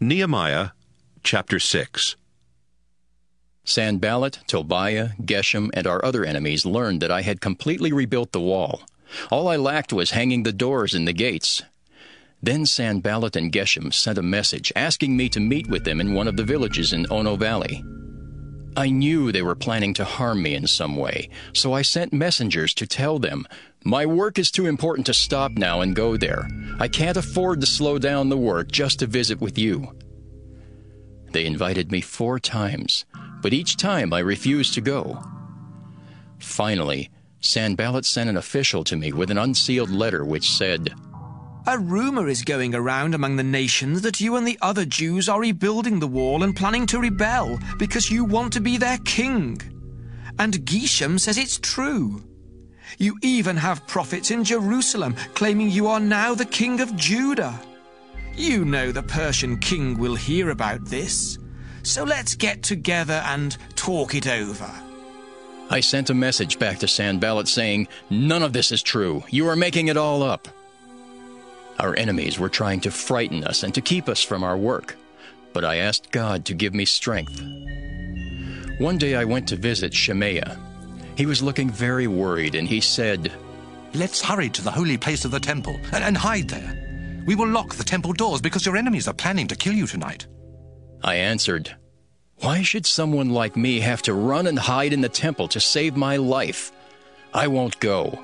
Nehemiah Chapter 6. Sanballat, Tobiah, Geshem, and our other enemies learned that I had completely rebuilt the wall. All I lacked was hanging the doors and the gates. Then Sanballat and Geshem sent a message asking me to meet with them in one of the villages in Ono Valley. I knew they were planning to harm me in some way, so I sent messengers to tell them, "My work is too important to stop now and go there. I can't afford to slow down the work just to visit with you." They invited me 4 times, but each time I refused to go. Finally, Sanballat sent an official to me with an unsealed letter which said, "A rumor is going around among the nations that you and the other Jews are rebuilding the wall and planning to rebel because you want to be their king. And Geshem says it's true. You even have prophets in Jerusalem claiming you are now the king of Judah. You know the Persian king will hear about this, so let's get together and talk it over." I sent a message back to Sanballat saying, "None of this is true. You are making it all up." Our enemies were trying to frighten us and to keep us from our work, but I asked God to give me strength. One day I went to visit Shemaiah. He was looking very worried, and he said, "Let's hurry to the holy place of the temple and hide there. We will lock the temple doors because your enemies are planning to kill you tonight." I answered, "Why should someone like me have to run and hide in the temple to save my life? I won't go."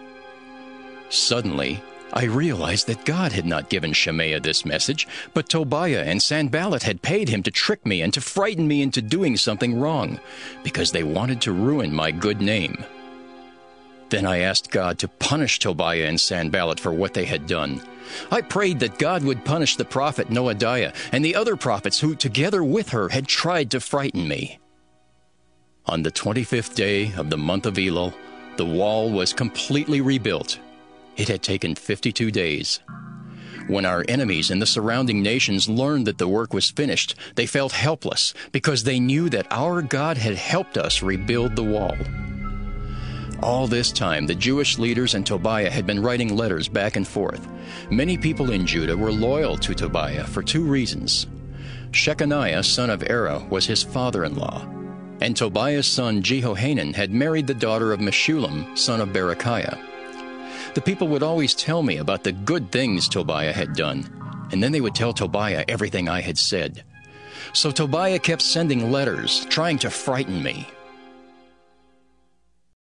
Suddenly, I realized that God had not given Shemaiah this message, but Tobiah and Sanballat had paid him to trick me and to frighten me into doing something wrong, because they wanted to ruin my good name. Then I asked God to punish Tobiah and Sanballat for what they had done. I prayed that God would punish the prophet Noadiah and the other prophets who, together with her, had tried to frighten me. On the 25th day of the month of Elul, the wall was completely rebuilt. It had taken 52 days. When our enemies in the surrounding nations learned that the work was finished, they felt helpless because they knew that our God had helped us rebuild the wall. All this time, the Jewish leaders and Tobiah had been writing letters back and forth. Many people in Judah were loyal to Tobiah for 2 reasons. Shechaniah, son of Era, was his father-in-law, and Tobiah's son Jehohanan had married the daughter of Meshullam, son of Berechiah. The people would always tell me about the good things Tobiah had done, and then they would tell Tobiah everything I had said. So Tobiah kept sending letters, trying to frighten me.